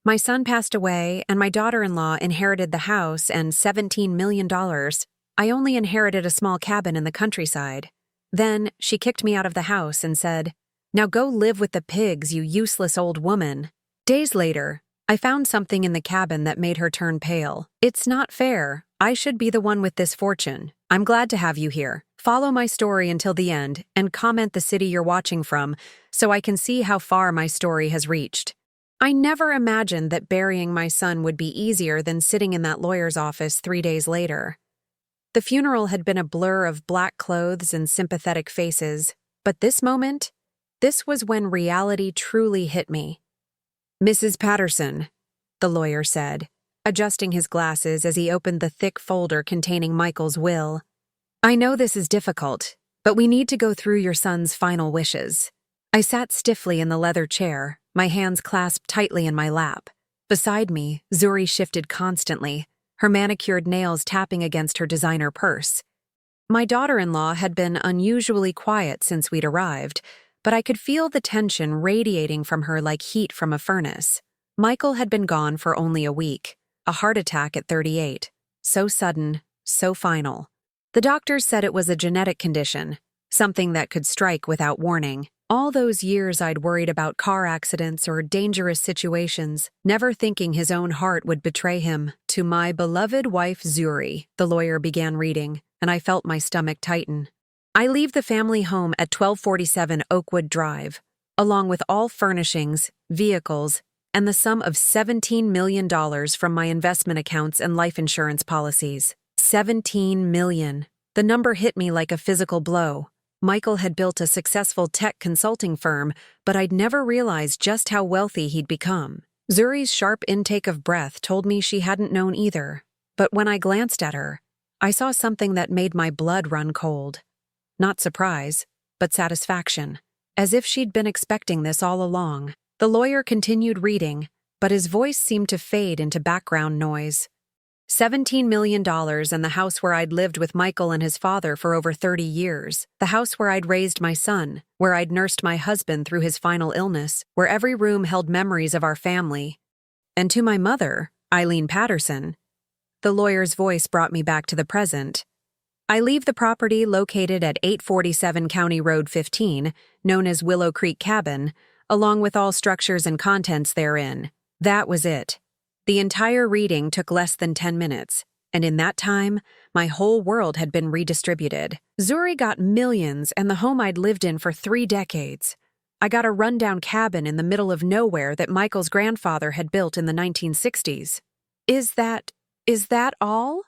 My son passed away, and my daughter-in-law inherited the house and $17 million. I only inherited a small cabin in the countryside. Then she kicked me out of the house and said, "Now go live with the pigs, you useless old woman." Days later, I found something in the cabin that made her turn pale. "It's not fair. I should be the one with this fortune. I'm glad to have you here. Follow my story until the end and comment the city you're watching from so I can see how far my story has reached." I never imagined that burying my son would be easier than sitting in that lawyer's office 3 days later. The funeral had been a blur of black clothes and sympathetic faces, but this was when reality truly hit me. "Mrs. Patterson," the lawyer said, adjusting his glasses as he opened the thick folder containing Michael's will. "I know this is difficult, but we need to go through your son's final wishes." I sat stiffly in the leather chair, my hands clasped tightly in my lap. Beside me, Zuri shifted constantly, her manicured nails tapping against her designer purse. My daughter-in-law had been unusually quiet since we'd arrived, but I could feel the tension radiating from her like heat from a furnace. Michael had been gone for only a week, a heart attack at 38. So sudden, so final. The doctors said it was a genetic condition, something that could strike without warning. All those years I'd worried about car accidents or dangerous situations, never thinking his own heart would betray him. "To my beloved wife Zuri," the lawyer began reading, and I felt my stomach tighten. "I leave the family home at 1247 Oakwood Drive, along with all furnishings, vehicles, and the sum of $17 million from my investment accounts and life insurance policies. $17 million. The number hit me like a physical blow. Michael had built a successful tech consulting firm, but I'd never realized just how wealthy he'd become. Zuri's sharp intake of breath told me she hadn't known either, but when I glanced at her, I saw something that made my blood run cold. Not surprise, but satisfaction, as if she'd been expecting this all along. The lawyer continued reading, but his voice seemed to fade into background noise. $17 million and the house where I'd lived with Michael and his father for over 30 years. The house where I'd raised my son, where I'd nursed my husband through his final illness, where every room held memories of our family. And to my mother, Eileen Patterson, the lawyer's voice brought me back to the present. "I leave the property located at 847 County Road 15, known as Willow Creek Cabin, along with all structures and contents therein." That was it. The entire reading took less than 10 minutes, and in that time, my whole world had been redistributed. Zuri got millions and the home I'd lived in for 3 decades. I got a rundown cabin in the middle of nowhere that Michael's grandfather had built in the 1960s. Is that all?"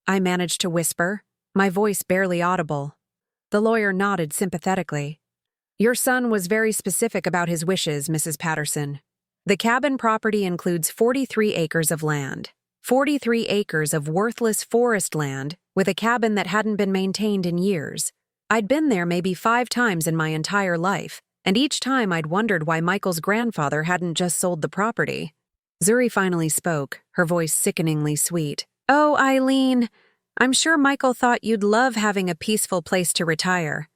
I managed to whisper, my voice barely audible. The lawyer nodded sympathetically. "Your son was very specific about his wishes, Mrs. Patterson. The cabin property includes 43 acres of land. 43 acres of worthless forest land with a cabin that hadn't been maintained in years. I'd been there maybe 5 times in my entire life, and each time I'd wondered why Michael's grandfather hadn't just sold the property." Zuri finally spoke, her voice sickeningly sweet. "Oh, Eileen, I'm sure Michael thought you'd love having a peaceful place to retire.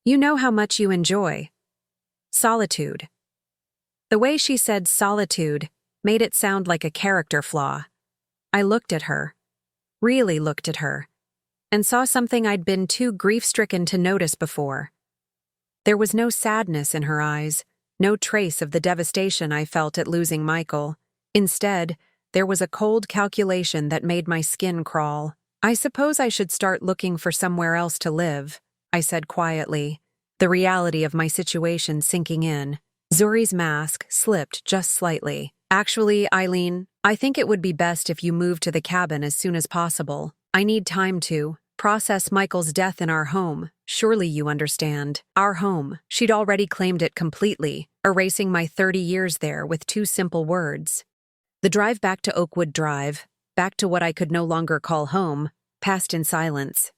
You know how much you enjoy solitude." The way she said solitude made it sound like a character flaw. I looked at her, really looked at her, and saw something I'd been too grief-stricken to notice before. There was no sadness in her eyes, no trace of the devastation I felt at losing Michael. Instead, there was a cold calculation that made my skin crawl. "I suppose I should start looking for somewhere else to live," I said quietly, the reality of my situation sinking in. Zuri's mask slipped just slightly. "Actually, Eileen, I think it would be best if you moved to the cabin as soon as possible. I need time to process Michael's death in our home. Surely you understand. Our home." She'd already claimed it completely, erasing my 30 years there with 2 simple words. The drive back to Oakwood Drive, back to what I could no longer call home, passed in silence.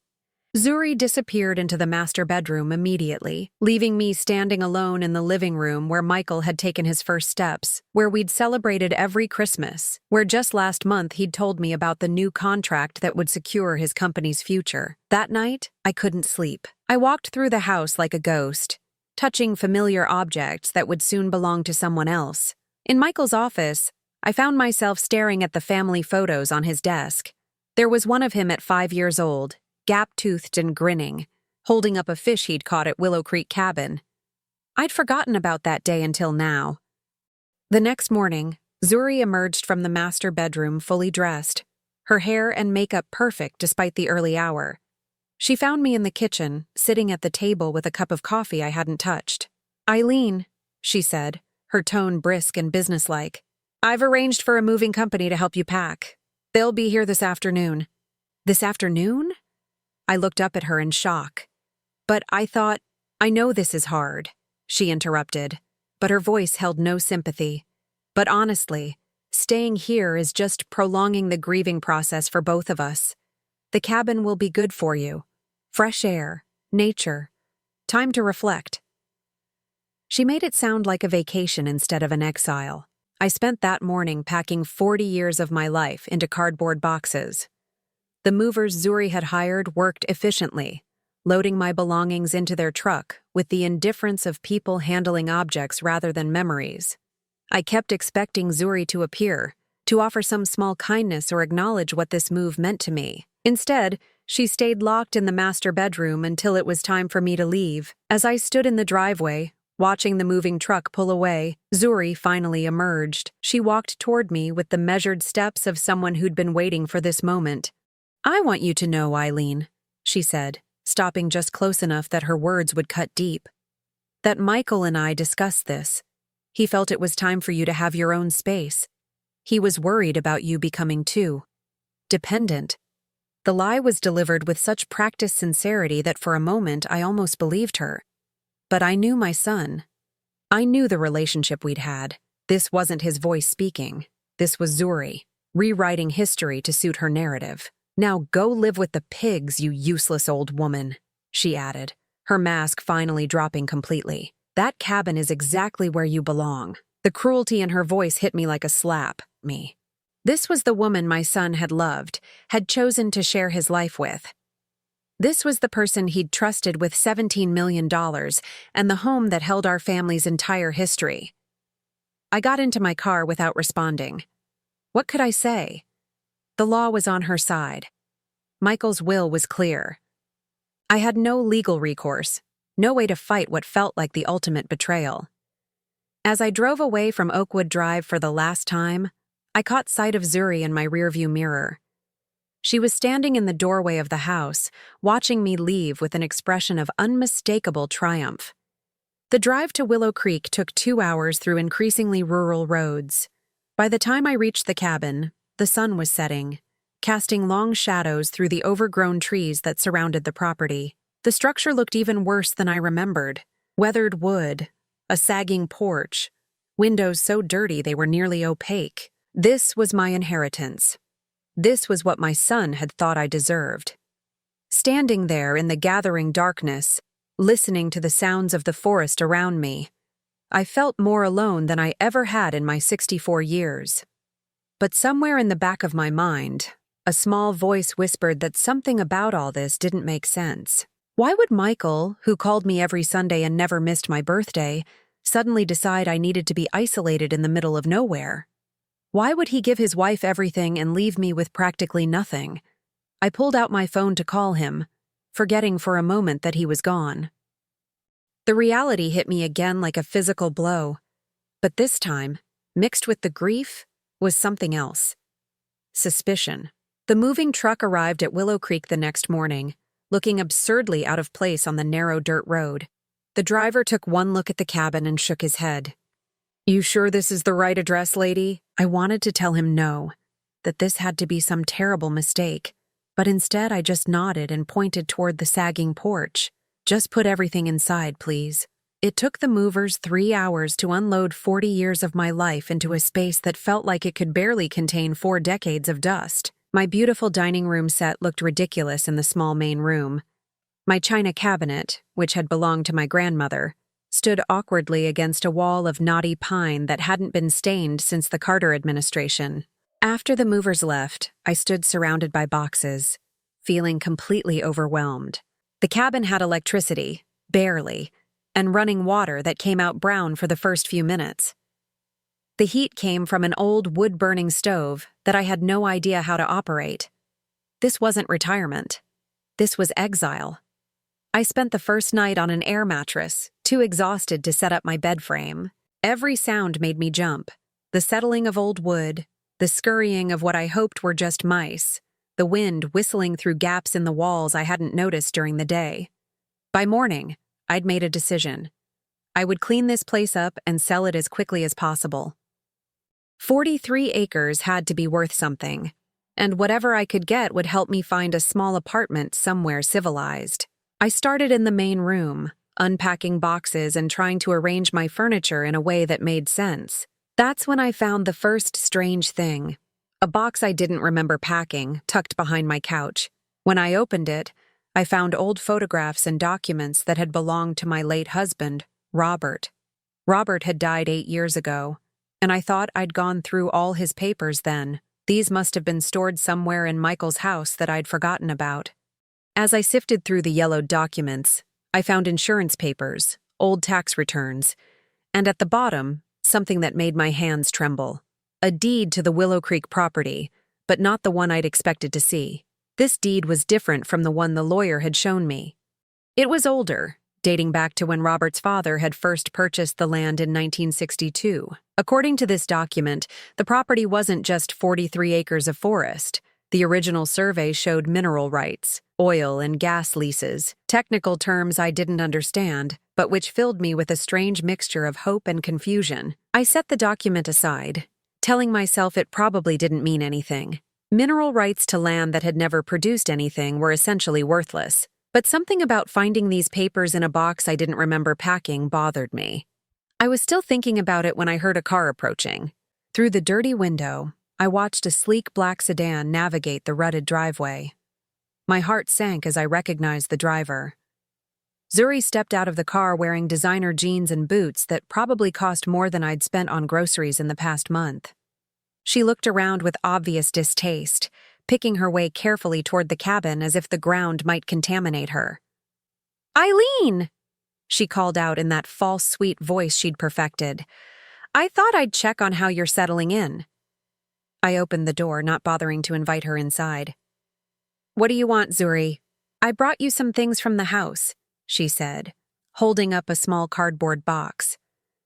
Zuri disappeared into the master bedroom immediately, leaving me standing alone in the living room where Michael had taken his first steps, where we'd celebrated every Christmas, where just last month he'd told me about the new contract that would secure his company's future. That night, I couldn't sleep. I walked through the house like a ghost, touching familiar objects that would soon belong to someone else. In Michael's office, I found myself staring at the family photos on his desk. There was one of him at 5 years old, gap-toothed and grinning, holding up a fish he'd caught at Willow Creek Cabin. I'd forgotten about that day until now. The next morning, Zuri emerged from the master bedroom fully dressed, her hair and makeup perfect despite the early hour. She found me in the kitchen, sitting at the table with a cup of coffee I hadn't touched. "Eileen," she said, her tone brisk and businesslike, "I've arranged for a moving company to help you pack. They'll be here this afternoon." "This afternoon?" I looked up at her in shock. "But I thought, I know this is hard," she interrupted, but her voice held no sympathy. "But honestly, staying here is just prolonging the grieving process for both of us. The cabin will be good for you. Fresh air, nature, time to reflect." She made it sound like a vacation instead of an exile. I spent that morning packing 40 years of my life into cardboard boxes. The movers Zuri had hired worked efficiently, loading my belongings into their truck with the indifference of people handling objects rather than memories. I kept expecting Zuri to appear, to offer some small kindness or acknowledge what this move meant to me. Instead, she stayed locked in the master bedroom until it was time for me to leave. As I stood in the driveway, watching the moving truck pull away, Zuri finally emerged. She walked toward me with the measured steps of someone who'd been waiting for this moment. "I want you to know, Eileen," she said, stopping just close enough that her words would cut deep, "that Michael and I discussed this. He felt it was time for you to have your own space. He was worried about you becoming too dependent." The lie was delivered with such practiced sincerity that for a moment I almost believed her. But I knew my son. I knew the relationship we'd had. This wasn't his voice speaking. This was Zuri, rewriting history to suit her narrative. "Now go live with the pigs, you useless old woman," she added, her mask finally dropping completely. "That cabin is exactly where you belong." The cruelty in her voice hit me like a slap. This was the woman my son had loved, had chosen to share his life with. This was the person he'd trusted with $17 million and the home that held our family's entire history. I got into my car without responding. What could I say? The law was on her side. Michael's will was clear. I had no legal recourse, no way to fight what felt like the ultimate betrayal. As I drove away from Oakwood Drive for the last time, I caught sight of Zuri in my rearview mirror. She was standing in the doorway of the house, watching me leave with an expression of unmistakable triumph. The drive to Willow Creek took 2 hours through increasingly rural roads. By the time I reached the cabin, the sun was setting, casting long shadows through the overgrown trees that surrounded the property. The structure looked even worse than I remembered. Weathered wood, a sagging porch, windows so dirty they were nearly opaque. This was my inheritance. This was what my son had thought I deserved. Standing there in the gathering darkness, listening to the sounds of the forest around me, I felt more alone than I ever had in my 64 years. But somewhere in the back of my mind, a small voice whispered that something about all this didn't make sense. Why would Michael, who called me every Sunday and never missed my birthday, suddenly decide I needed to be isolated in the middle of nowhere? Why would he give his wife everything and leave me with practically nothing? I pulled out my phone to call him, forgetting for a moment that he was gone. The reality hit me again like a physical blow, but this time, mixed with the grief, was something else. Suspicion. The moving truck arrived at Willow Creek the next morning, looking absurdly out of place on the narrow dirt road. The driver took one look at the cabin and shook his head. "You sure this is the right address, lady?" I wanted to tell him no, that this had to be some terrible mistake, but instead I just nodded and pointed toward the sagging porch. "Just put everything inside, please." It took the movers 3 hours to unload 40 years of my life into a space that felt like it could barely contain 4 decades of dust. My beautiful dining room set looked ridiculous in the small main room. My china cabinet, which had belonged to my grandmother, stood awkwardly against a wall of knotty pine that hadn't been stained since the Carter administration. After the movers left, I stood surrounded by boxes, feeling completely overwhelmed. The cabin had electricity, barely, and running water that came out brown for the first few minutes. The heat came from an old wood-burning stove that I had no idea how to operate. This wasn't retirement. This was exile. I spent the first night on an air mattress, too exhausted to set up my bed frame. Every sound made me jump. The settling of old wood, the scurrying of what I hoped were just mice, the wind whistling through gaps in the walls I hadn't noticed during the day. By morning, I'd made a decision. I would clean this place up and sell it as quickly as possible. 43 acres had to be worth something, and whatever I could get would help me find a small apartment somewhere civilized. I started in the main room, unpacking boxes and trying to arrange my furniture in a way that made sense. That's when I found the first strange thing. A box I didn't remember packing, tucked behind my couch. When I opened it, I found old photographs and documents that had belonged to my late husband, Robert. Robert had died 8 years ago, and I thought I'd gone through all his papers then. These must have been stored somewhere in Michael's house that I'd forgotten about. As I sifted through the yellowed documents, I found insurance papers, old tax returns, and at the bottom, something that made my hands tremble. A deed to the Willow Creek property, but not the one I'd expected to see. This deed was different from the one the lawyer had shown me. It was older, dating back to when Robert's father had first purchased the land in 1962. According to this document, the property wasn't just 43 acres of forest. The original survey showed mineral rights, oil and gas leases, technical terms I didn't understand, but which filled me with a strange mixture of hope and confusion. I set the document aside, telling myself it probably didn't mean anything. Mineral rights to land that had never produced anything were essentially worthless, but something about finding these papers in a box I didn't remember packing bothered me. I was still thinking about it when I heard a car approaching. Through the dirty window, I watched a sleek black sedan navigate the rutted driveway. My heart sank as I recognized the driver. Zuri stepped out of the car wearing designer jeans and boots that probably cost more than I'd spent on groceries in the past month. She looked around with obvious distaste, picking her way carefully toward the cabin as if the ground might contaminate her. "Eileen!" she called out in that false sweet voice she'd perfected. "I thought I'd check on how you're settling in." I opened the door, not bothering to invite her inside. "What do you want, Zuri?" "I brought you some things from the house," she said, holding up a small cardboard box.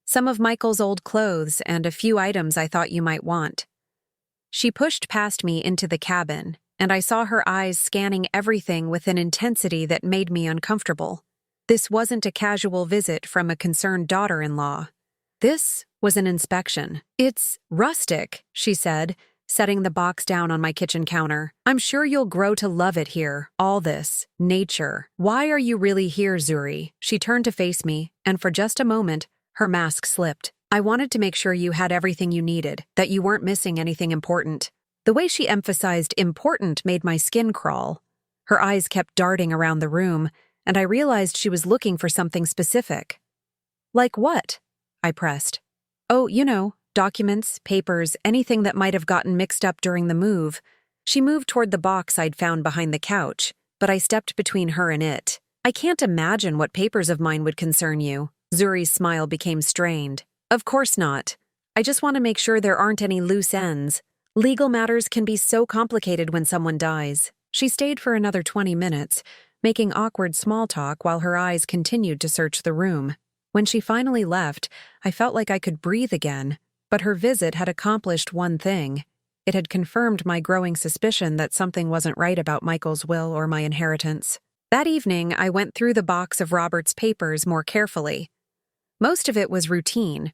"Some of Michael's old clothes and a few items I thought you might want." She pushed past me into the cabin, and I saw her eyes scanning everything with an intensity that made me uncomfortable. This wasn't a casual visit from a concerned daughter-in-law. This was an inspection. "It's rustic," she said, setting the box down on my kitchen counter. "I'm sure you'll grow to love it here, all this, nature. Why are you really here, Zuri?" She turned to face me, and for just a moment, her mask slipped. "I wanted to make sure you had everything you needed, that you weren't missing anything important." The way she emphasized important made my skin crawl. Her eyes kept darting around the room, and I realized she was looking for something specific. "Like what?" I pressed. "Oh, documents, papers, anything that might have gotten mixed up during the move." She moved toward the box I'd found behind the couch, but I stepped between her and it. "I can't imagine what papers of mine would concern you." Zuri's smile became strained. "Of course not. I just want to make sure there aren't any loose ends. Legal matters can be so complicated when someone dies." She stayed for another 20 minutes, making awkward small talk while her eyes continued to search the room. When she finally left, I felt like I could breathe again, but her visit had accomplished one thing. It had confirmed my growing suspicion that something wasn't right about Michael's will or my inheritance. That evening, I went through the box of Robert's papers more carefully. Most of it was routine.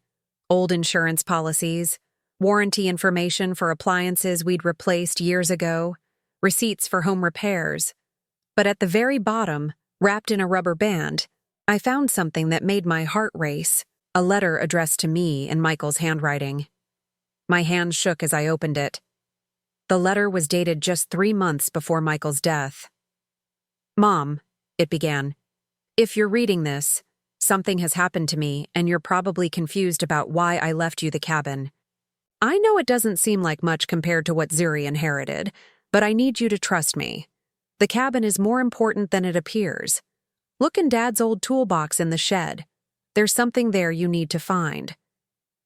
Old insurance policies, warranty information for appliances we'd replaced years ago, receipts for home repairs. But at the very bottom, wrapped in a rubber band, I found something that made my heart race, a letter addressed to me in Michael's handwriting. My hand shook as I opened it. The letter was dated just 3 months before Michael's death. "Mom," it began, "if you're reading this, something has happened to me and you're probably confused about why I left you the cabin. I know it doesn't seem like much compared to what Zuri inherited, but I need you to trust me. The cabin is more important than it appears. Look in Dad's old toolbox in the shed. There's something there you need to find.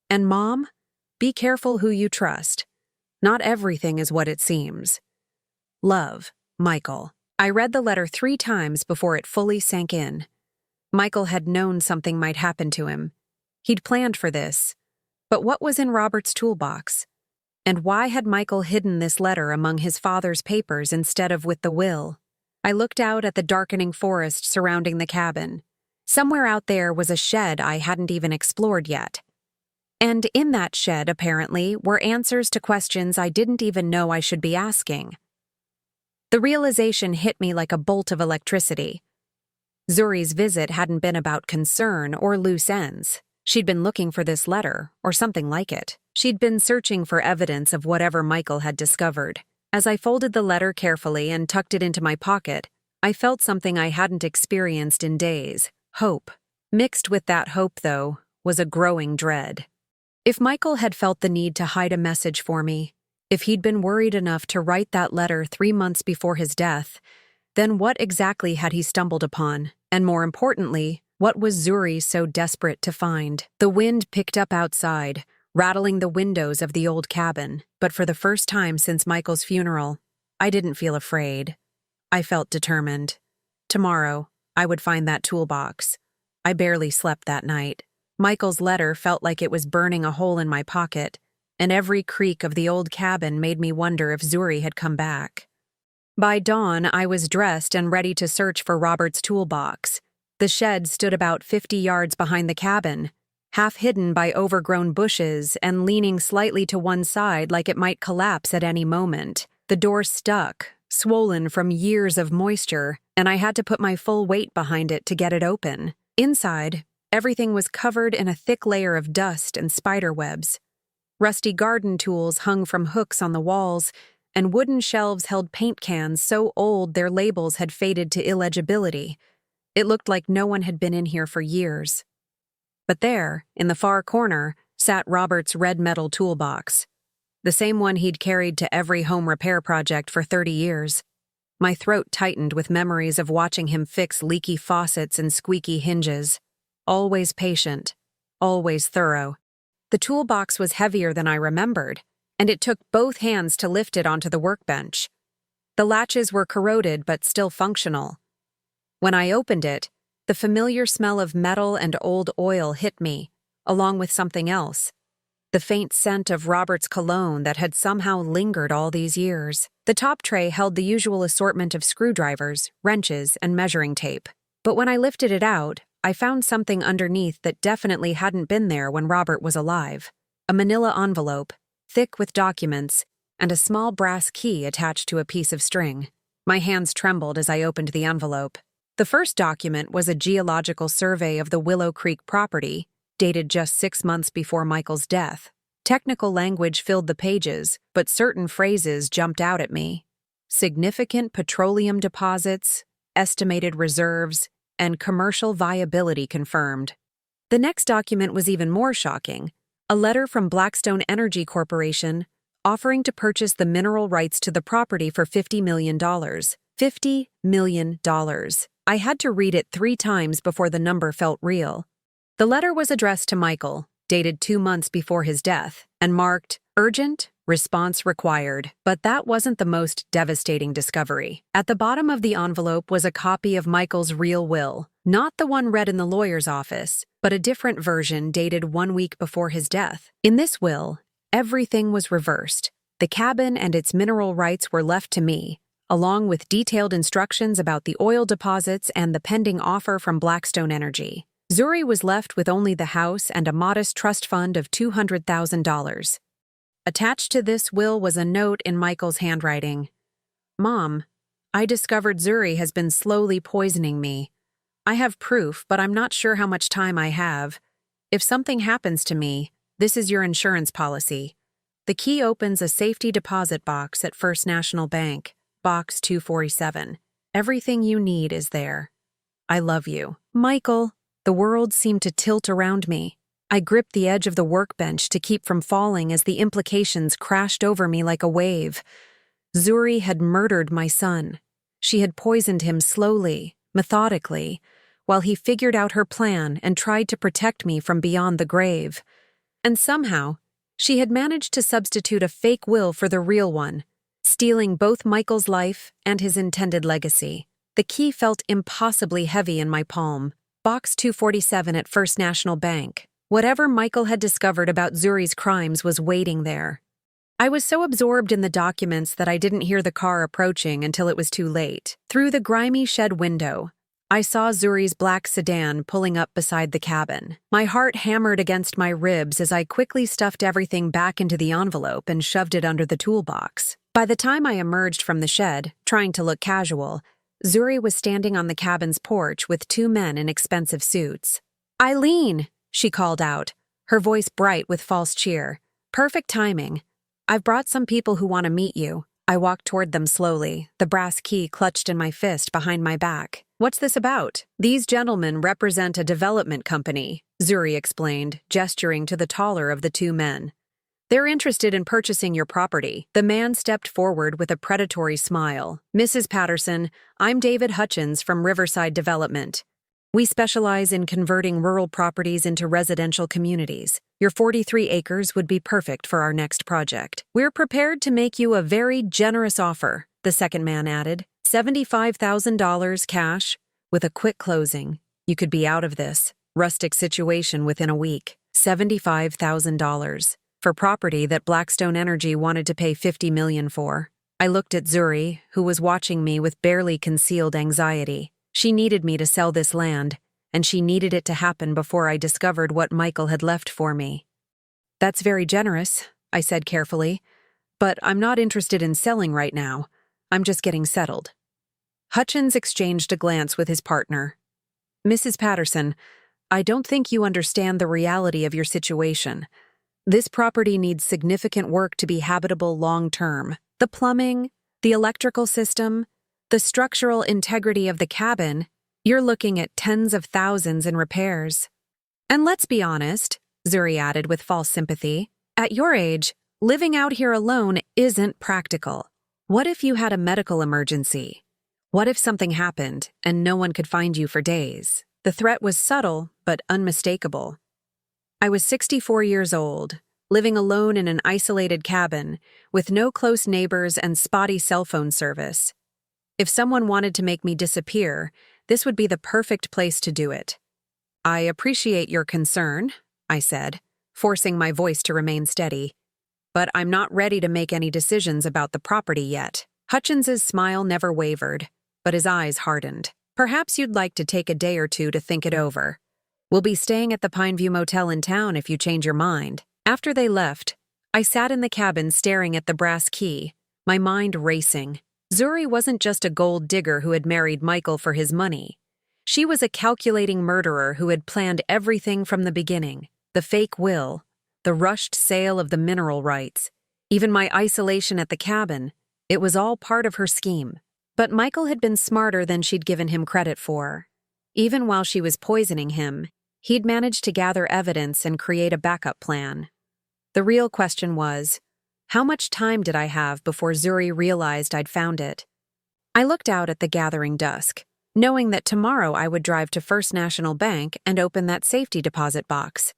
And Mom, Be careful who you trust. Not everything is what it seems. Love, Michael. I read the letter 3 times before it fully sank in. Michael had known something might happen to him. He'd planned for this. But what was in Robert's toolbox? And why had Michael hidden this letter among his father's papers instead of with the will? I looked out at the darkening forest surrounding the cabin. Somewhere out there was a shed I hadn't even explored yet. And in that shed, apparently, were answers to questions I didn't even know I should be asking. The realization hit me like a bolt of electricity. Zuri's visit hadn't been about concern or loose ends. She'd been looking for this letter, or something like it. She'd been searching for evidence of whatever Michael had discovered. As I folded the letter carefully and tucked it into my pocket, I felt something I hadn't experienced in days: hope. Mixed with that hope, though, was a growing dread. If Michael had felt the need to hide a message for me, if he'd been worried enough to write that letter 3 months before his death, then what exactly had he stumbled upon? And more importantly, what was Zuri so desperate to find? The wind picked up outside, rattling the windows of the old cabin, but for the first time since Michael's funeral, I didn't feel afraid. I felt determined. Tomorrow, I would find that toolbox. I barely slept that night. Michael's letter felt like it was burning a hole in my pocket, and every creak of the old cabin made me wonder if Zuri had come back. By dawn, I was dressed and ready to search for Robert's toolbox. The shed stood about 50 yards behind the cabin, half hidden by overgrown bushes and leaning slightly to one side like it might collapse at any moment. The door stuck, swollen from years of moisture, and I had to put my full weight behind it to get it open. Inside, everything was covered in a thick layer of dust and spider webs. Rusty garden tools hung from hooks on the walls, and wooden shelves held paint cans so old their labels had faded to illegibility. It looked like no one had been in here for years. But there, in the far corner, sat Robert's red metal toolbox, the same one he'd carried to every home repair project for 30 years. My throat tightened with memories of watching him fix leaky faucets and squeaky hinges. Always patient, always thorough. The toolbox was heavier than I remembered, and it took both hands to lift it onto the workbench. The latches were corroded but still functional. When I opened it, the familiar smell of metal and old oil hit me, along with something else. The faint scent of Robert's cologne that had somehow lingered all these years. The top tray held the usual assortment of screwdrivers, wrenches, and measuring tape. But when I lifted it out, I found something underneath that definitely hadn't been there when Robert was alive. A manila envelope, thick with documents, and a small brass key attached to a piece of string. My hands trembled as I opened the envelope. The first document was a geological survey of the Willow Creek property, dated just 6 months before Michael's death. Technical language filled the pages, but certain phrases jumped out at me. Significant petroleum deposits, estimated reserves, and commercial viability confirmed. The next document was even more shocking. A letter from Blackstone Energy Corporation offering to purchase the mineral rights to the property for $50 million. $50 million. I had to read it 3 times before the number felt real. The letter was addressed to Michael, dated 2 months before his death, and marked, "Urgent, response required." But that wasn't the most devastating discovery. At the bottom of the envelope was a copy of Michael's real will, not the one read in the lawyer's office, but a different version dated 1 week before his death. In this will, everything was reversed. The cabin and its mineral rights were left to me, along with detailed instructions about the oil deposits and the pending offer from Blackstone Energy. Zuri was left with only the house and a modest trust fund of $200,000. Attached to this will was a note in Michael's handwriting. "Mom, I discovered Zuri has been slowly poisoning me. I have proof, but I'm not sure how much time I have. If something happens to me, this is your insurance policy. The key opens a safety deposit box at First National Bank, Box 247. Everything you need is there. I love you." Michael. The world seemed to tilt around me. I gripped the edge of the workbench to keep from falling as the implications crashed over me like a wave. Zuri had murdered my son. She had poisoned him slowly, methodically, while he figured out her plan and tried to protect me from beyond the grave. And somehow, She had managed to substitute a fake will for the real one, stealing both Michael's life and his intended legacy. The key felt impossibly heavy in my palm. Box 247 at First National Bank. Whatever Michael had discovered about Zuri's crimes was waiting there. I was so absorbed in the documents that I didn't hear the car approaching until it was too late. Through the grimy shed window, I saw Zuri's black sedan pulling up beside the cabin. My heart hammered against my ribs as I quickly stuffed everything back into the envelope and shoved it under the toolbox. By the time I emerged from the shed, trying to look casual, Zuri was standing on the cabin's porch with two men in expensive suits. "Eileen!" she called out, her voice bright with false cheer. "Perfect timing. I've brought some people who want to meet you." I walked toward them slowly, the brass key clutched in my fist behind my back. "What's this about?" "These gentlemen represent a development company," Zuri explained, gesturing to the taller of the two men. "They're interested in purchasing your property." The man stepped forward with a predatory smile. "Mrs. Patterson, I'm David Hutchins from Riverside Development. We specialize in converting rural properties into residential communities. Your 43 acres would be perfect for our next project. We're prepared to make you a very generous offer," the second man added. $75,000 cash, with a quick closing. You could be out of this rustic situation within a week. $75,000 for property that Blackstone Energy wanted to pay $50 million for. I looked at Zuri, who was watching me with barely concealed anxiety. She needed me to sell this land, and she needed it to happen before I discovered what Michael had left for me. "That's very generous," I said carefully, "but I'm not interested in selling right now. I'm just getting settled." Hutchins exchanged a glance with his partner. "Mrs. Patterson, I don't think you understand the reality of your situation. This property needs significant work to be habitable long-term. The plumbing, the electrical system, the structural integrity of the cabin, you're looking at tens of thousands in repairs. And let's be honest," Zuri added with false sympathy, "at your age, living out here alone isn't practical. What if you had a medical emergency? What if something happened and no one could find you for days?" The threat was subtle but unmistakable. I was 64 years old, living alone in an isolated cabin with no close neighbors and spotty cell phone service. If someone wanted to make me disappear, this would be the perfect place to do it. "I appreciate your concern," I said, forcing my voice to remain steady, "but I'm not ready to make any decisions about the property yet." Hutchins's smile never wavered, but his eyes hardened. "Perhaps you'd like to take a day or two to think it over. We'll be staying at the Pineview Motel in town if you change your mind." After they left, I sat in the cabin staring at the brass key, my mind racing. Zuri wasn't just a gold digger who had married Michael for his money. She was a calculating murderer who had planned everything from the beginning: the fake will, the rushed sale of the mineral rights, even my isolation at the cabin. It was all part of her scheme. But Michael had been smarter than she'd given him credit for. Even while she was poisoning him, he'd managed to gather evidence and create a backup plan. The real question was, how much time did I have before Zuri realized I'd found it? I looked out at the gathering dusk, knowing that tomorrow I would drive to First National Bank and open that safety deposit box.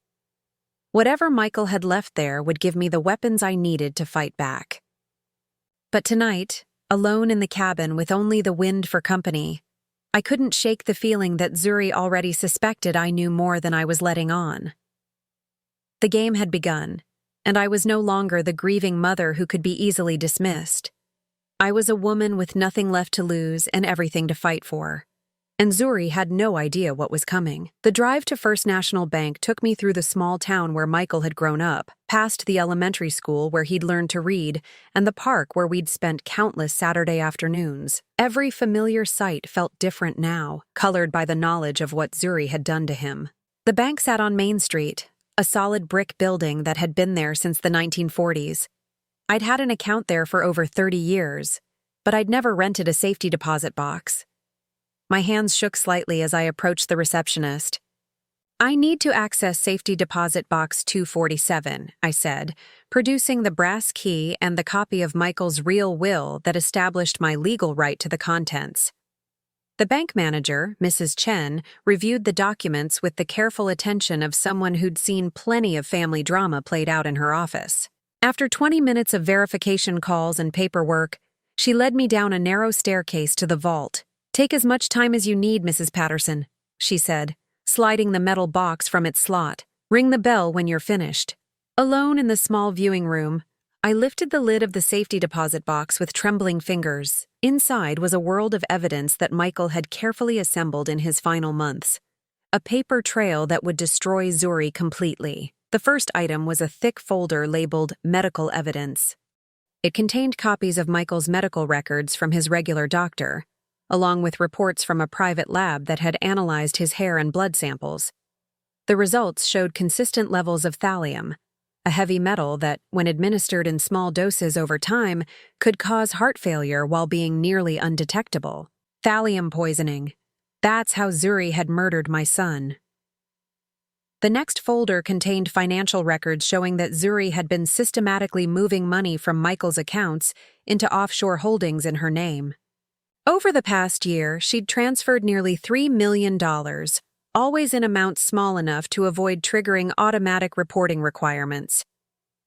Whatever Michael had left there would give me the weapons I needed to fight back. But tonight, alone in the cabin with only the wind for company, I couldn't shake the feeling that Zuri already suspected I knew more than I was letting on. The game had begun, and I was no longer the grieving mother who could be easily dismissed. I was a woman with nothing left to lose and everything to fight for. And Zuri had no idea what was coming. The drive to First National Bank took me through the small town where Michael had grown up, past the elementary school where he'd learned to read, and the park where we'd spent countless Saturday afternoons. Every familiar sight felt different now, colored by the knowledge of what Zuri had done to him. The bank sat on Main Street, a solid brick building that had been there since the 1940s. I'd had an account there for over 30 years, but I'd never rented a safety deposit box. My hands shook slightly as I approached the receptionist. "I need to access safety deposit box 247, I said, producing the brass key and the copy of Michael's real will that established my legal right to the contents. The bank manager, Mrs. Chen, reviewed the documents with the careful attention of someone who'd seen plenty of family drama played out in her office. After 20 minutes of verification calls and paperwork, she led me down a narrow staircase to the vault. "Take as much time as you need, Mrs. Patterson," she said, sliding the metal box from its slot. "Ring the bell when you're finished." Alone in the small viewing room, I lifted the lid of the safety deposit box with trembling fingers. Inside was a world of evidence that Michael had carefully assembled in his final months. A paper trail that would destroy Zuri completely. The first item was a thick folder labeled medical evidence. It contained copies of Michael's medical records from his regular doctor, along with reports from a private lab that had analyzed his hair and blood samples. The results showed consistent levels of thallium, a heavy metal that, when administered in small doses over time, could cause heart failure while being nearly undetectable. Thallium poisoning. That's how Zuri had murdered my son. The next folder contained financial records showing that Zuri had been systematically moving money from Michael's accounts into offshore holdings in her name. Over the past year, she'd transferred nearly $3 million, always in amounts small enough to avoid triggering automatic reporting requirements.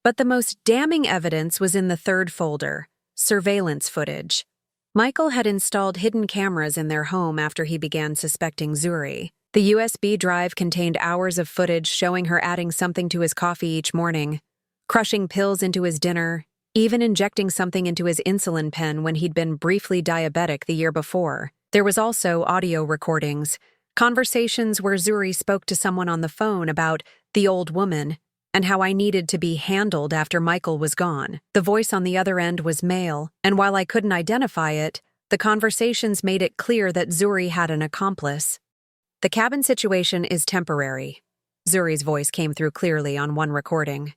But the most damning evidence was in the third folder, surveillance footage. Michael had installed hidden cameras in their home after he began suspecting Zuri. The USB drive contained hours of footage showing her adding something to his coffee each morning, crushing pills into his dinner, even injecting something into his insulin pen when he'd been briefly diabetic the year before. There was also audio recordings, conversations where Zuri spoke to someone on the phone about the old woman and how I needed to be handled after Michael was gone. The voice on the other end was male, and while I couldn't identify it, the conversations made it clear that Zuri had an accomplice. "The cabin situation is temporary," Zuri's voice came through clearly on one recording.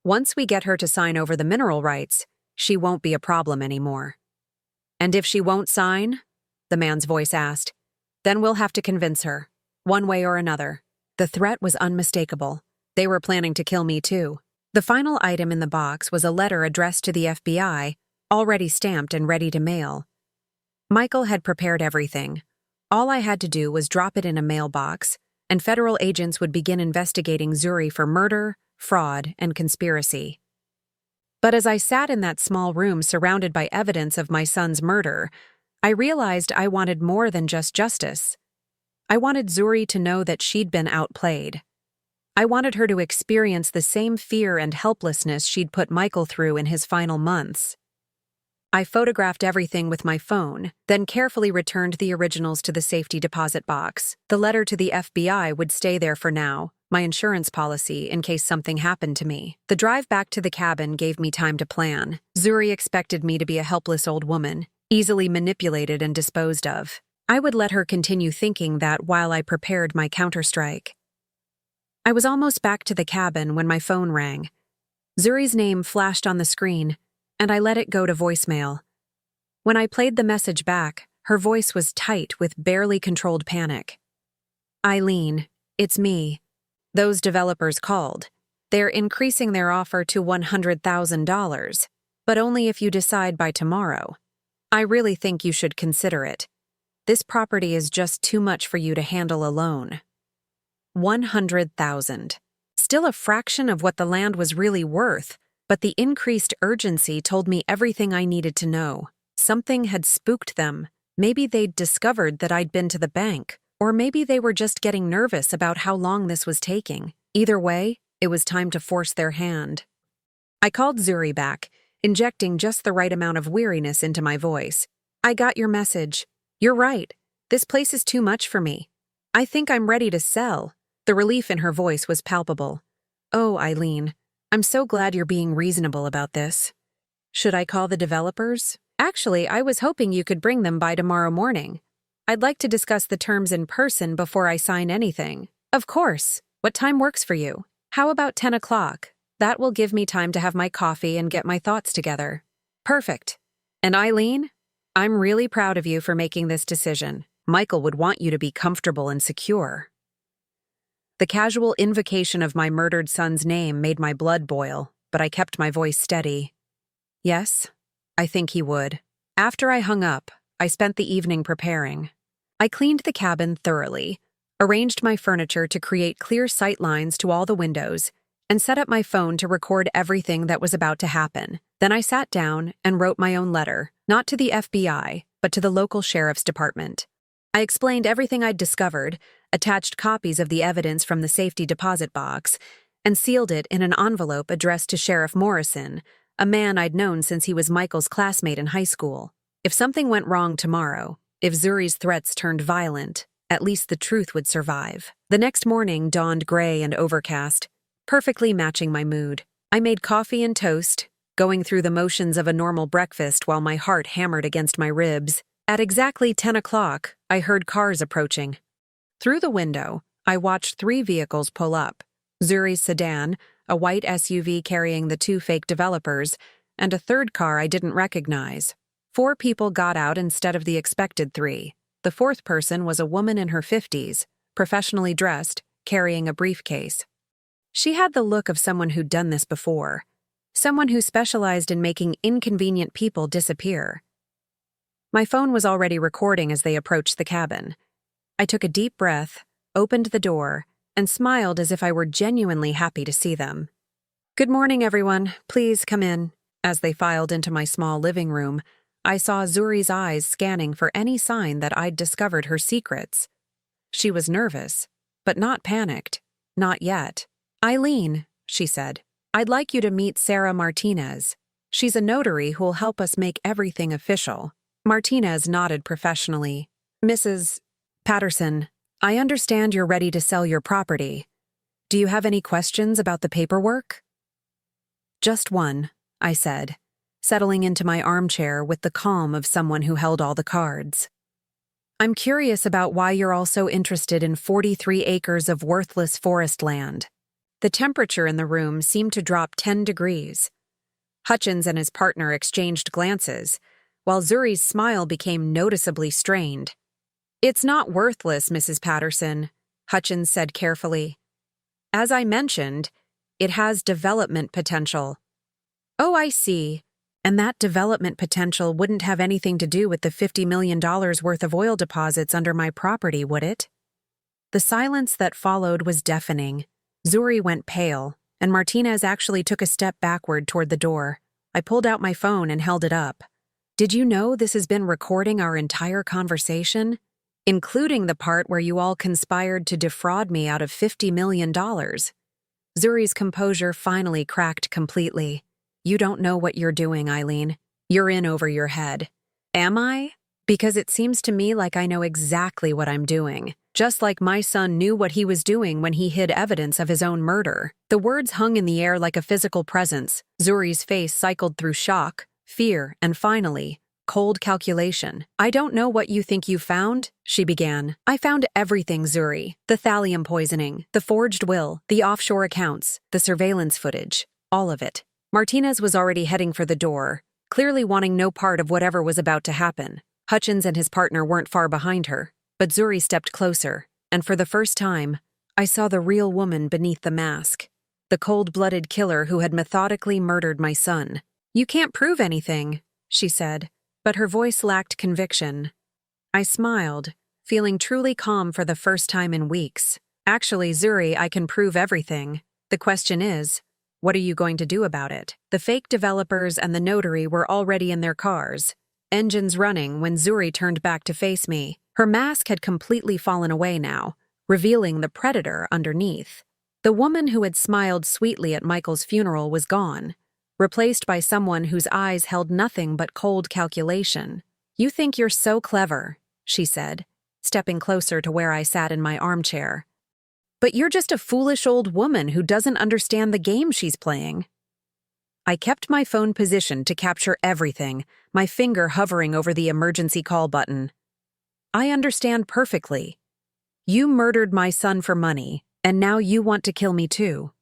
"Once we get her to sign over the mineral rights, she won't be a problem anymore." "And if she won't sign?" the man's voice asked. "Then we'll have to convince her, one way or another." The threat was unmistakable. They were planning to kill me too. The final item in the box was a letter addressed to the FBI, already stamped and ready to mail. Michael had prepared everything. All I had to do was drop it in a mailbox, and federal agents would begin investigating Zuri for murder, fraud, and conspiracy. But as I sat in that small room surrounded by evidence of my son's murder, I realized I wanted more than just justice. I wanted Zuri to know that she'd been outplayed. I wanted her to experience the same fear and helplessness she'd put Michael through in his final months. I photographed everything with my phone, then carefully returned the originals to the safety deposit box. The letter to the FBI would stay there for now, my insurance policy in case something happened to me. The drive back to the cabin gave me time to plan. Zuri expected me to be a helpless old woman, easily manipulated and disposed of. I would let her continue thinking that while I prepared my counterstrike. I was almost back to the cabin when my phone rang. Zuri's name flashed on the screen, and I let it go to voicemail. When I played the message back, her voice was tight with barely controlled panic. "Eileen, it's me. Those developers called. They're increasing their offer to $100,000, but only if you decide by tomorrow. I really think you should consider it. This property is just too much for you to handle alone." 100,000. Still a fraction of what the land was really worth, but the increased urgency told me everything I needed to know. Something had spooked them. Maybe they'd discovered that I'd been to the bank, or maybe they were just getting nervous about how long this was taking. Either way, it was time to force their hand. I called Zuri back, injecting just the right amount of weariness into my voice. "I got your message. You're right. This place is too much for me. I think I'm ready to sell." The relief in her voice was palpable. "Oh, Eileen, I'm so glad you're being reasonable about this. Should I call the developers? Actually, I was hoping you could bring them by tomorrow morning. I'd like to discuss the terms in person before I sign anything." "Of course. What time works for you?" "How about 10 o'clock? That will give me time to have my coffee and get my thoughts together." "Perfect. And Eileen, I'm really proud of you for making this decision. Michael would want you to be comfortable and secure." The casual invocation of my murdered son's name made my blood boil, but I kept my voice steady. "Yes, I think he would." After I hung up, I spent the evening preparing. I cleaned the cabin thoroughly, arranged my furniture to create clear sight lines to all the windows, and set up my phone to record everything that was about to happen. Then I sat down and wrote my own letter, not to the FBI, but to the local sheriff's department. I explained everything I'd discovered, attached copies of the evidence from the safety deposit box, and sealed it in an envelope addressed to Sheriff Morrison, a man I'd known since he was Michael's classmate in high school. If something went wrong tomorrow, if Zuri's threats turned violent, at least the truth would survive. The next morning dawned gray and overcast, perfectly matching my mood. I made coffee and toast, going through the motions of a normal breakfast while my heart hammered against my ribs. At exactly 10 o'clock, I heard cars approaching. Through the window, I watched 3 vehicles pull up: Zuri's sedan, a white SUV carrying the 2 fake developers, and a third car I didn't recognize. 4 people got out instead of the expected 3. The 4th person was a woman in her 50s, professionally dressed, carrying a briefcase. She had the look of someone who'd done this before, someone who specialized in making inconvenient people disappear. My phone was already recording as they approached the cabin. I took a deep breath, opened the door, and smiled as if I were genuinely happy to see them. "Good morning, everyone. Please come in." As they filed into my small living room, I saw Zuri's eyes scanning for any sign that I'd discovered her secrets. She was nervous, but not panicked. Not yet. "Eileen," she said, "I'd like you to meet Sarah Martinez. She's a notary who'll help us make everything official." Martinez nodded professionally. "Mrs. Patterson, I understand you're ready to sell your property. Do you have any questions about the paperwork?" "Just one," I said, settling into my armchair with the calm of someone who held all the cards. "I'm curious about why you're all so interested in 43 acres of worthless forest land." The temperature in the room seemed to drop 10 degrees. Hutchins and his partner exchanged glances, while Zuri's smile became noticeably strained. "It's not worthless, Mrs. Patterson," Hutchins said carefully. "As I mentioned, it has development potential." "Oh, I see. And that development potential wouldn't have anything to do with the $50 million worth of oil deposits under my property, would it?" The silence that followed was deafening. Zuri went pale, and Martinez actually took a step backward toward the door. I pulled out my phone and held it up. "Did you know this has been recording our entire conversation? Including the part where you all conspired to defraud me out of $50 million. Zuri's composure finally cracked completely. "You don't know what you're doing, Eileen. You're in over your head." "Am I? Because it seems to me like I know exactly what I'm doing. Just like my son knew what he was doing when he hid evidence of his own murder." The words hung in the air like a physical presence. Zuri's face cycled through shock, fear, and finally, cold calculation. "I don't know what you think you found," she began. "I found everything, Zuri. The thallium poisoning, the forged will, the offshore accounts, the surveillance footage. All of it." Martinez was already heading for the door, clearly wanting no part of whatever was about to happen. Hutchins and his partner weren't far behind her, but Zuri stepped closer, and for the first time, I saw the real woman beneath the mask. The cold-blooded killer who had methodically murdered my son. "You can't prove anything," she said, but her voice lacked conviction. I smiled, feeling truly calm for the first time in weeks. "Actually, Zuri, I can prove everything. The question is, what are you going to do about it?" The fake developers and the notary were already in their cars, engines running when Zuri turned back to face me. Her mask had completely fallen away now, revealing the predator underneath. The woman who had smiled sweetly at Michael's funeral was gone, replaced by someone whose eyes held nothing but cold calculation. "You think you're so clever," she said, stepping closer to where I sat in my armchair. "But you're just a foolish old woman who doesn't understand the game she's playing." I kept my phone positioned to capture everything, my finger hovering over the emergency call button. "I understand perfectly. You murdered my son for money, and now you want to kill me too."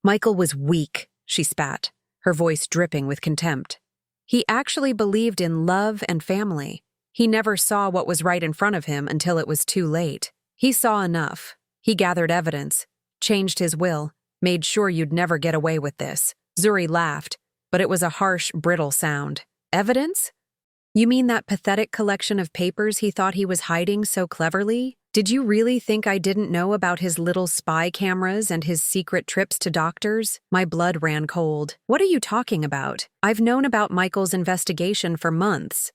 "Michael was weak," she spat, her voice dripping with contempt. "He actually believed in love and family. He never saw what was right in front of him until it was too late. He saw enough. He gathered evidence, changed his will, made sure you'd never get away with this." Zuri laughed, but it was a harsh, brittle sound. "Evidence? You mean that pathetic collection of papers he thought he was hiding so cleverly? Did you really think I didn't know about his little spy cameras and his secret trips to doctors? My blood ran cold. What are you talking about? I've known about Michael's investigation for months.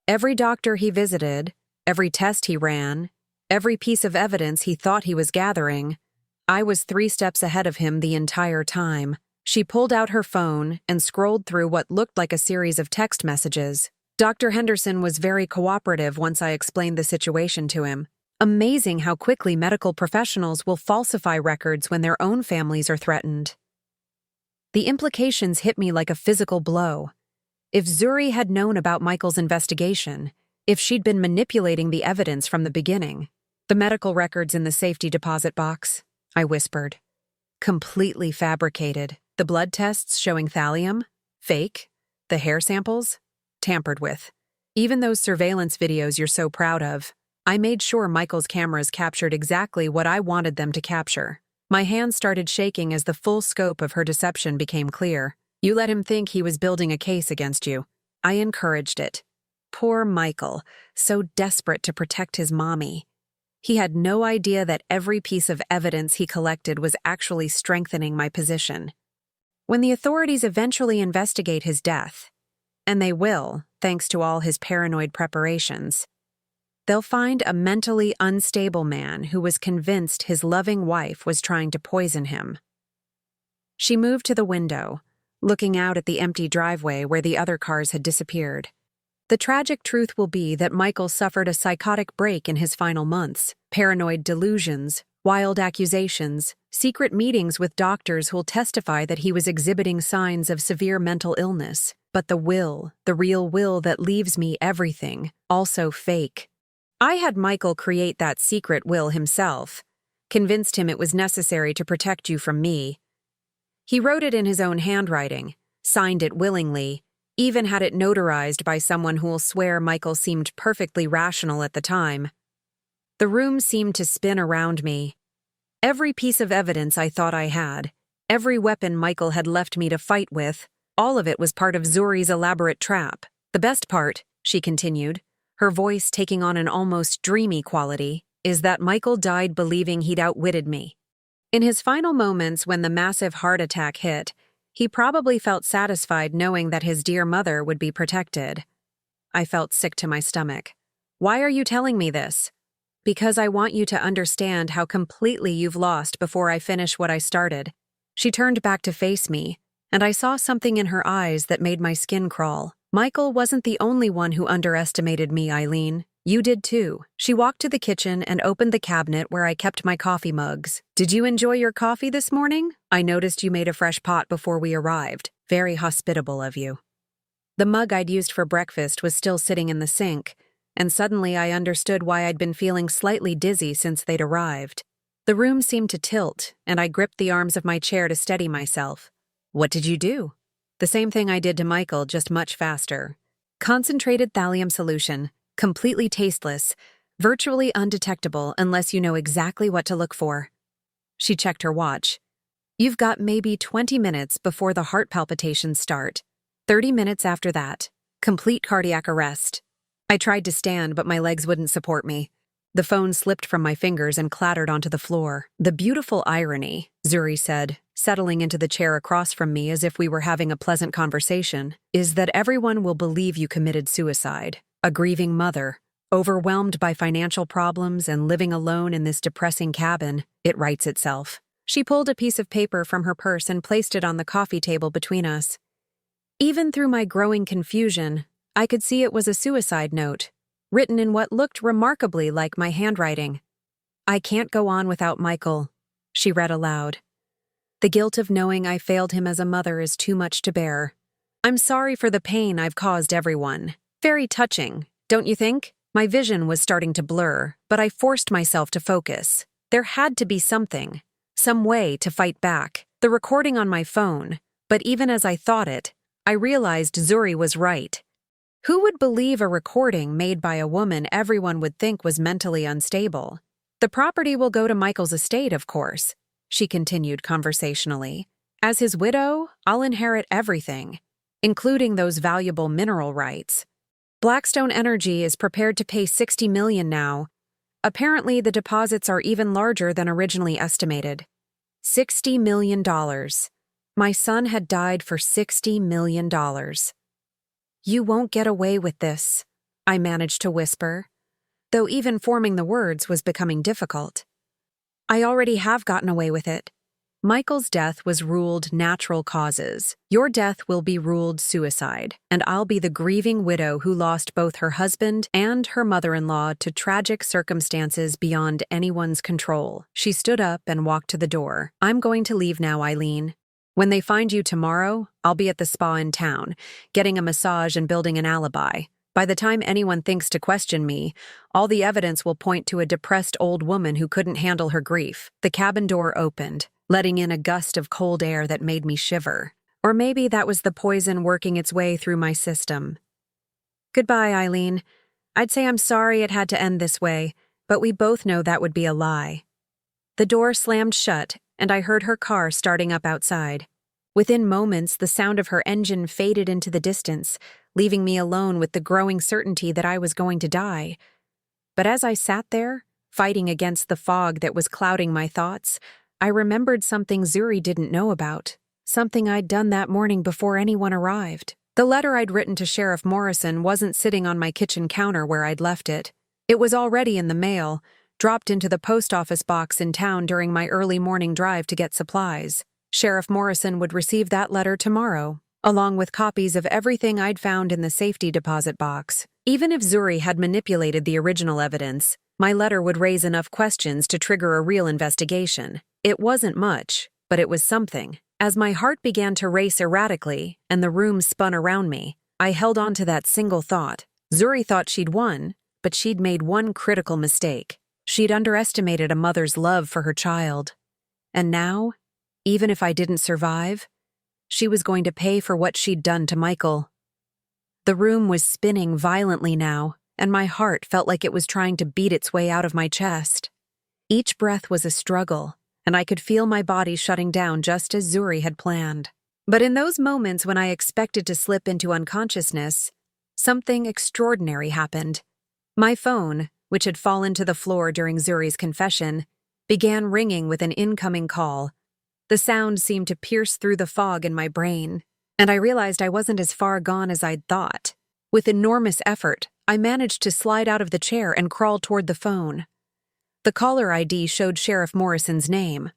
Every doctor he visited, every test he ran, every piece of evidence he thought he was gathering. I was 3 steps ahead of him the entire time. She pulled out her phone and scrolled through what looked like a series of text messages. Dr. Henderson was very cooperative once I explained the situation to him. Amazing how quickly medical professionals will falsify records when their own families are threatened. The implications hit me like a physical blow. If Zuri had known about Michael's investigation, if she'd been manipulating the evidence from the beginning. The medical records in the safety deposit box, I whispered. Completely fabricated. The blood tests showing thallium, fake. The hair samples, tampered with. Even those surveillance videos you're so proud of. I made sure Michael's cameras captured exactly what I wanted them to capture. My hands started shaking as the full scope of her deception became clear. You let him think he was building a case against you. I encouraged it. Poor Michael, so desperate to protect his mommy. He had no idea that every piece of evidence he collected was actually strengthening my position. When the authorities eventually investigate his death, and they will, thanks to all his paranoid preparations, they'll find a mentally unstable man who was convinced his loving wife was trying to poison him. She moved to the window, looking out at the empty driveway where the other cars had disappeared. The tragic truth will be that Michael suffered a psychotic break in his final months, paranoid delusions, wild accusations, secret meetings with doctors who'll testify that he was exhibiting signs of severe mental illness. But the will, the real will that leaves me everything, also fake. I had Michael create that secret will himself, convinced him it was necessary to protect you from me. He wrote it in his own handwriting, signed it willingly, even had it notarized by someone who'll swear Michael seemed perfectly rational at the time. The room seemed to spin around me. Every piece of evidence I thought I had, every weapon Michael had left me to fight with, all of it was part of Zuri's elaborate trap. The best part, she continued, her voice taking on an almost dreamy quality, is that Michael died believing he'd outwitted me. In his final moments when the massive heart attack hit, he probably felt satisfied knowing that his dear mother would be protected. I felt sick to my stomach. Why are you telling me this? Because I want you to understand how completely you've lost before I finish what I started. She turned back to face me, and I saw something in her eyes that made my skin crawl. Michael wasn't the only one who underestimated me, Eileen. You did too. She walked to the kitchen and opened the cabinet where I kept my coffee mugs. Did you enjoy your coffee this morning? I noticed you made a fresh pot before we arrived. Very hospitable of you. The mug I'd used for breakfast was still sitting in the sink, and suddenly I understood why I'd been feeling slightly dizzy since they'd arrived. The room seemed to tilt, and I gripped the arms of my chair to steady myself. What did you do? The same thing I did to Michael, just much faster. Concentrated thallium solution, completely tasteless, virtually undetectable unless you know exactly what to look for. She checked her watch. You've got maybe 20 minutes before the heart palpitations start. 30 minutes after that. Complete cardiac arrest. I tried to stand, but my legs wouldn't support me. The phone slipped from my fingers and clattered onto the floor. The beautiful irony, Zuri said, settling into the chair across from me as if we were having a pleasant conversation, is that everyone will believe you committed suicide. A grieving mother, overwhelmed by financial problems and living alone in this depressing cabin, it writes itself. She pulled a piece of paper from her purse and placed it on the coffee table between us. Even through my growing confusion, I could see it was a suicide note, written in what looked remarkably like my handwriting. I can't go on without Michael, she read aloud. The guilt of knowing I failed him as a mother is too much to bear. I'm sorry for the pain I've caused everyone. Very touching, don't you think? My vision was starting to blur, but I forced myself to focus. There had to be something, some way to fight back. The recording on my phone, but even as I thought it, I realized Zuri was right. Who would believe a recording made by a woman everyone would think was mentally unstable? The property will go to Michael's estate, of course, she continued conversationally. As his widow, I'll inherit everything, including those valuable mineral rights. Blackstone Energy is prepared to pay $60 million now. Apparently, the deposits are even larger than originally estimated. $60 million. My son had died for $60 million. You won't get away with this, I managed to whisper, though even forming the words was becoming difficult. I already have gotten away with it. Michael's death was ruled natural causes. Your death will be ruled suicide, and I'll be the grieving widow who lost both her husband and her mother-in-law to tragic circumstances beyond anyone's control. She stood up and walked to the door. I'm going to leave now, Eileen. When they find you tomorrow, I'll be at the spa in town, getting a massage and building an alibi. By the time anyone thinks to question me, all the evidence will point to a depressed old woman who couldn't handle her grief. The cabin door opened, letting in a gust of cold air that made me shiver. Or maybe that was the poison working its way through my system. Goodbye, Eileen. I'd say I'm sorry it had to end this way, but we both know that would be a lie. The door slammed shut, and I heard her car starting up outside. Within moments, the sound of her engine faded into the distance, leaving me alone with the growing certainty that I was going to die. But as I sat there, fighting against the fog that was clouding my thoughts, I remembered something Zuri didn't know about, something I'd done that morning before anyone arrived. The letter I'd written to Sheriff Morrison wasn't sitting on my kitchen counter where I'd left it. It was already in the mail, dropped into the post office box in town during my early morning drive to get supplies. Sheriff Morrison would receive that letter tomorrow, along with copies of everything I'd found in the safety deposit box. Even if Zuri had manipulated the original evidence, my letter would raise enough questions to trigger a real investigation. It wasn't much, but it was something. As my heart began to race erratically and the room spun around me, I held on to that single thought. Zuri thought she'd won, but she'd made one critical mistake. She'd underestimated a mother's love for her child. And now, even if I didn't survive, she was going to pay for what she'd done to Michael. The room was spinning violently now, and my heart felt like it was trying to beat its way out of my chest. Each breath was a struggle, and I could feel my body shutting down just as Zuri had planned. But in those moments when I expected to slip into unconsciousness, something extraordinary happened. My phone, which had fallen to the floor during Zuri's confession, began ringing with an incoming call. The sound seemed to pierce through the fog in my brain, and I realized I wasn't as far gone as I'd thought. With enormous effort, I managed to slide out of the chair and crawl toward the phone. The caller ID showed Sheriff Morrison's name.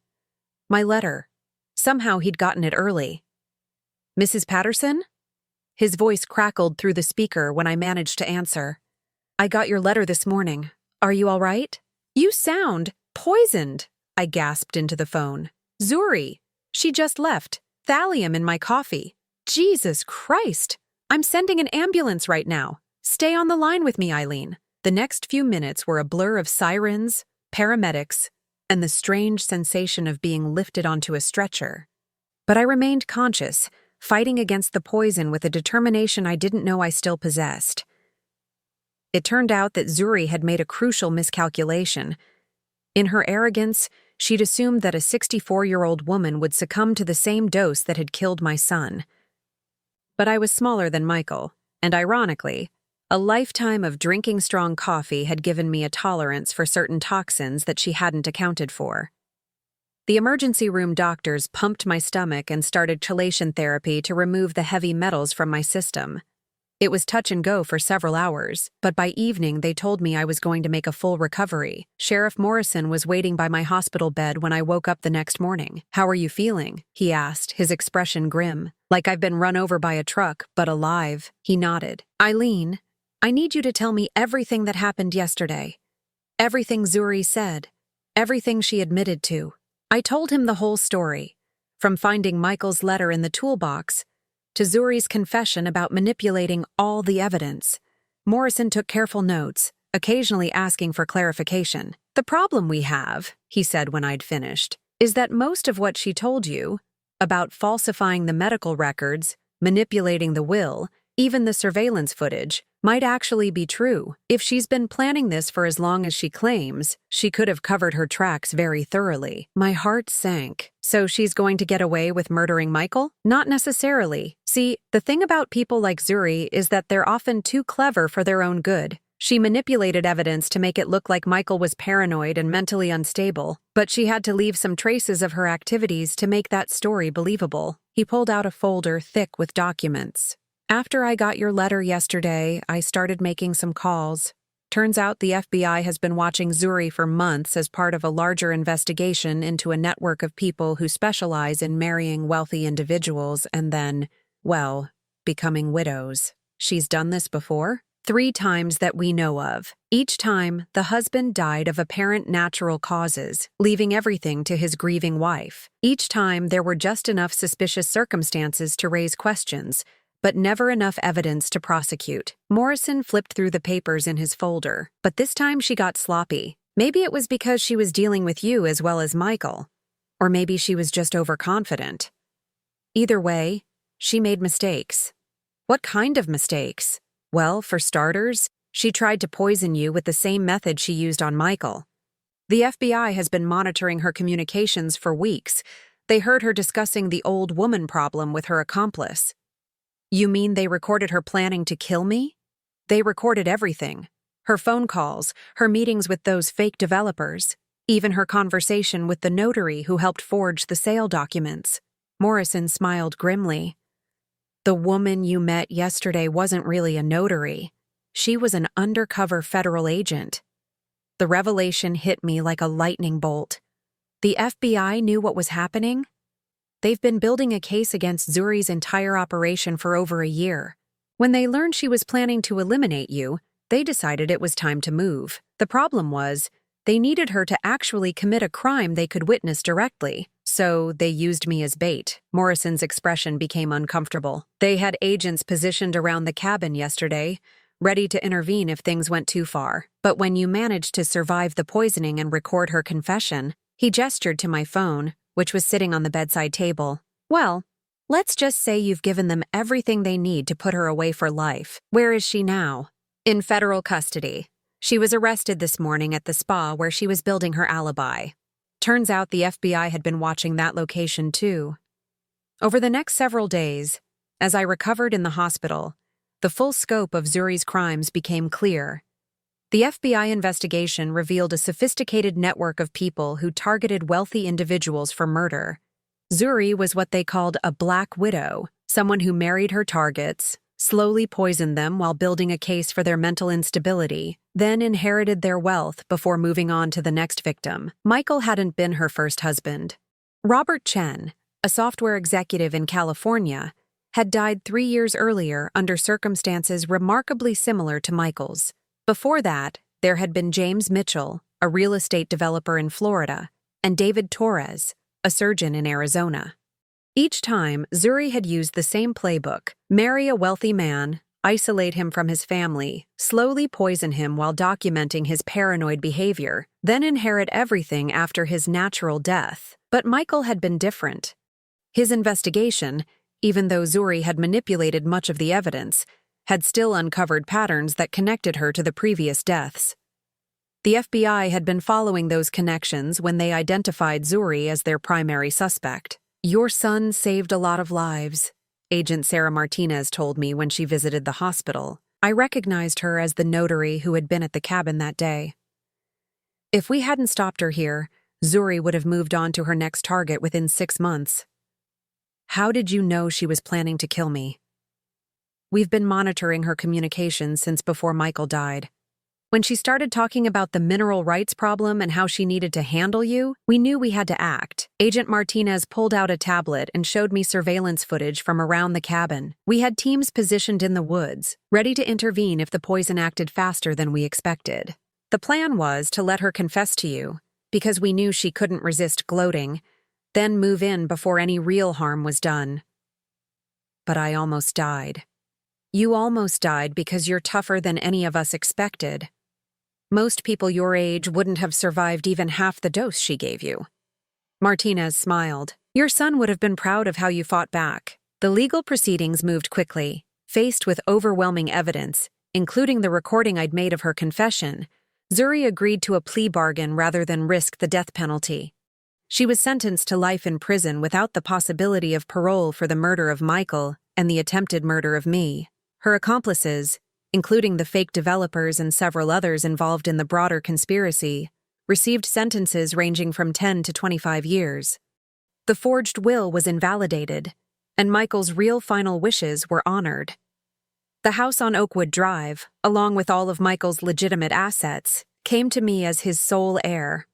My letter. Somehow he'd gotten it early. Mrs. Patterson? His voice crackled through the speaker when I managed to answer. I got your letter this morning. Are you all right? You sound poisoned, I gasped into the phone. Zuri. She just left. Thallium in my coffee. Jesus Christ. I'm sending an ambulance right now. Stay on the line with me, Eileen. The next few minutes were a blur of sirens, paramedics, and the strange sensation of being lifted onto a stretcher. But I remained conscious, fighting against the poison with a determination I didn't know I still possessed. It turned out that Zuri had made a crucial miscalculation. In her arrogance, she'd assumed that a 64-year-old woman would succumb to the same dose that had killed my son. But I was smaller than Michael, and ironically, a lifetime of drinking strong coffee had given me a tolerance for certain toxins that she hadn't accounted for. The emergency room doctors pumped my stomach and started chelation therapy to remove the heavy metals from my system. It was touch and go for several hours, but by evening they told me I was going to make a full recovery. Sheriff Morrison was waiting by my hospital bed when I woke up the next morning. How are you feeling? He asked, his expression grim. Like I've been run over by a truck, but alive. He nodded. Eileen, I need you to tell me everything that happened yesterday. Everything Zuri said. Everything she admitted to. I told him the whole story. From finding Michael's letter in the toolbox to Zuri's confession about manipulating all the evidence. Morrison took careful notes, occasionally asking for clarification. The problem we have, he said when I'd finished, is that most of what she told you, about falsifying the medical records, manipulating the will, even the surveillance footage, might actually be true. If she's been planning this for as long as she claims, she could have covered her tracks very thoroughly. My heart sank. So she's going to get away with murdering Michael? Not necessarily. See, the thing about people like Zuri is that they're often too clever for their own good. She manipulated evidence to make it look like Michael was paranoid and mentally unstable, but she had to leave some traces of her activities to make that story believable. He pulled out a folder thick with documents. After I got your letter yesterday, I started making some calls. Turns out the FBI has been watching Zuri for months as part of a larger investigation into a network of people who specialize in marrying wealthy individuals and then, well, becoming widows. She's done this before? 3 times that we know of. Each time, the husband died of apparent natural causes, leaving everything to his grieving wife. Each time, there were just enough suspicious circumstances to raise questions, but never enough evidence to prosecute. Morrison flipped through the papers in his folder, but this time she got sloppy. Maybe it was because she was dealing with you as well as Michael. Or maybe she was just overconfident. Either way, she made mistakes. What kind of mistakes? Well, for starters, she tried to poison you with the same method she used on Michael. The FBI has been monitoring her communications for weeks. They heard her discussing the old woman problem with her accomplice. You mean they recorded her planning to kill me? They recorded everything. Her phone calls, her meetings with those fake developers, even her conversation with the notary who helped forge the sale documents. Morrison smiled grimly. The woman you met yesterday wasn't really a notary. She was an undercover federal agent. The revelation hit me like a lightning bolt. The FBI knew what was happening? They've been building a case against Zuri's entire operation for over a year. When they learned she was planning to eliminate you, they decided it was time to move. The problem was, they needed her to actually commit a crime they could witness directly. So they used me as bait. Morrison's expression became uncomfortable. They had agents positioned around the cabin yesterday, ready to intervene if things went too far. But when you managed to survive the poisoning and record her confession, he gestured to my phone, which was sitting on the bedside table. Well, let's just say you've given them everything they need to put her away for life. Where is she now? In federal custody. She was arrested this morning at the spa where she was building her alibi. Turns out the FBI had been watching that location too. Over the next several days, as I recovered in the hospital, the full scope of Zuri's crimes became clear. The FBI investigation revealed a sophisticated network of people who targeted wealthy individuals for murder. Zuri was what they called a black widow, someone who married her targets, slowly poisoned them while building a case for their mental instability, then inherited their wealth before moving on to the next victim. Michael hadn't been her first husband. Robert Chen, a software executive in California, had died 3 years earlier under circumstances remarkably similar to Michael's. Before that, there had been James Mitchell, a real estate developer in Florida, and David Torres, a surgeon in Arizona. Each time, Zuri had used the same playbook: marry a wealthy man, isolate him from his family, slowly poison him while documenting his paranoid behavior, then inherit everything after his natural death. But Michael had been different. His investigation, even though Zuri had manipulated much of the evidence, had still uncovered patterns that connected her to the previous deaths. The FBI had been following those connections when they identified Zuri as their primary suspect. Your son saved a lot of lives, Agent Sarah Martinez told me when she visited the hospital. I recognized her as the notary who had been at the cabin that day. If we hadn't stopped her here, Zuri would have moved on to her next target within 6 months. How did you know she was planning to kill me? We've been monitoring her communications since before Michael died. When she started talking about the mineral rights problem and how she needed to handle you, we knew we had to act. Agent Martinez pulled out a tablet and showed me surveillance footage from around the cabin. We had teams positioned in the woods, ready to intervene if the poison acted faster than we expected. The plan was to let her confess to you, because we knew she couldn't resist gloating, then move in before any real harm was done. But I almost died. You almost died because you're tougher than any of us expected. Most people your age wouldn't have survived even half the dose she gave you. Martinez smiled. Your son would have been proud of how you fought back. The legal proceedings moved quickly. Faced with overwhelming evidence, including the recording I'd made of her confession, Zuri agreed to a plea bargain rather than risk the death penalty. She was sentenced to life in prison without the possibility of parole for the murder of Michael and the attempted murder of me. Her accomplices, including the fake developers and several others involved in the broader conspiracy, received sentences ranging from 10 to 25 years. The forged will was invalidated, and Michael's real final wishes were honored. The house on Oakwood Drive, along with all of Michael's legitimate assets, came to me as his sole heir.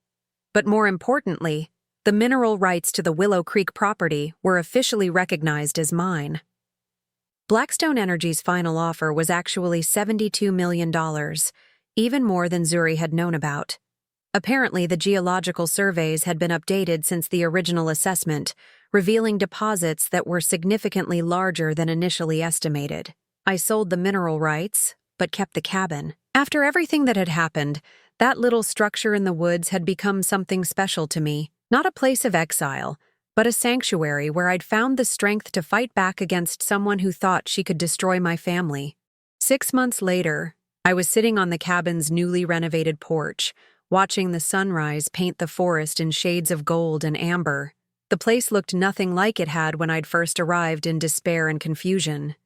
But more importantly, the mineral rights to the Willow Creek property were officially recognized as mine. Blackstone Energy's final offer was actually $72 million, even more than Zuri had known about. Apparently, the geological surveys had been updated since the original assessment, revealing deposits that were significantly larger than initially estimated. I sold the mineral rights, but kept the cabin. After everything that had happened, that little structure in the woods had become something special to me. Not a place of exile, but a sanctuary where I'd found the strength to fight back against someone who thought she could destroy my family. 6 months later, I was sitting on the cabin's newly renovated porch, watching the sunrise paint the forest in shades of gold and amber. The place looked nothing like it had when I'd first arrived in despair and confusion.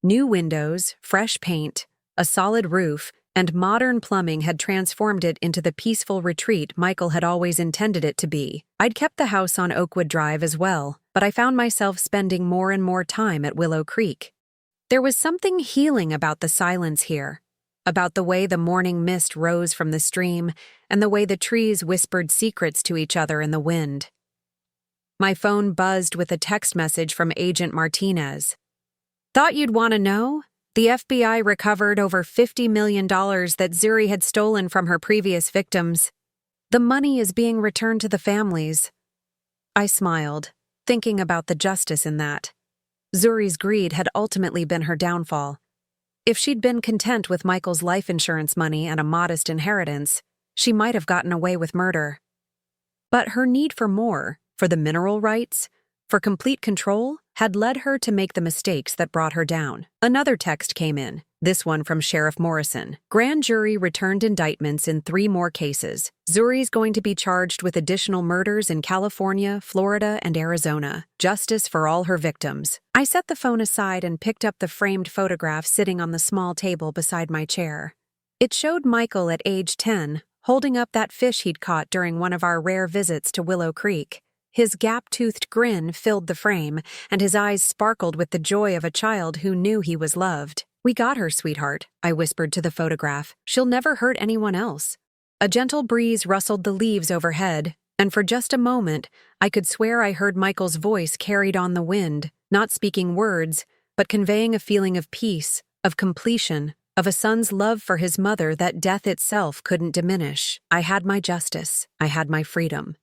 New windows, fresh paint, a solid roof, and modern plumbing had transformed it into the peaceful retreat Michael had always intended it to be. I'd kept the house on Oakwood Drive as well, but I found myself spending more and more time at Willow Creek. There was something healing about the silence here, about the way the morning mist rose from the stream and the way the trees whispered secrets to each other in the wind. My phone buzzed with a text message from Agent Martinez. "Thought you'd want to know? The FBI recovered over $50 million that Zuri had stolen from her previous victims. The money is being returned to the families." I smiled, thinking about the justice in that. Zuri's greed had ultimately been her downfall. If she'd been content with Michael's life insurance money and a modest inheritance, she might have gotten away with murder. But her need for more, for the mineral rights, for complete control, had led her to make the mistakes that brought her down. Another text came in, this one from Sheriff Morrison. Grand jury returned indictments in 3 more cases. Zuri's going to be charged with additional murders in California, Florida, and Arizona. Justice for all her victims. I set the phone aside and picked up the framed photograph sitting on the small table beside my chair. It showed Michael at age 10, holding up that fish he'd caught during one of our rare visits to Willow Creek. His gap-toothed grin filled the frame, and his eyes sparkled with the joy of a child who knew he was loved. "We got her, sweetheart," I whispered to the photograph. "She'll never hurt anyone else." A gentle breeze rustled the leaves overhead, and for just a moment, I could swear I heard Michael's voice carried on the wind, not speaking words, but conveying a feeling of peace, of completion, of a son's love for his mother that death itself couldn't diminish. I had my justice. I had my freedom.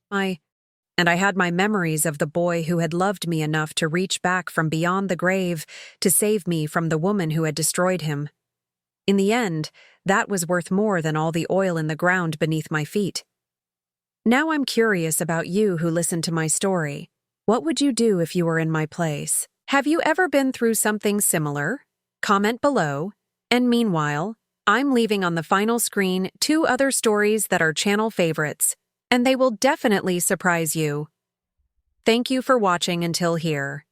And I had my memories of the boy who had loved me enough to reach back from beyond the grave to save me from the woman who had destroyed him. In the end, that was worth more than all the oil in the ground beneath my feet. Now I'm curious about you who listened to my story. What would you do if you were in my place? Have you ever been through something similar? Comment below. And meanwhile, I'm leaving on the final screen 2 other stories that are channel favorites, and they will definitely surprise you. Thank you for watching until here.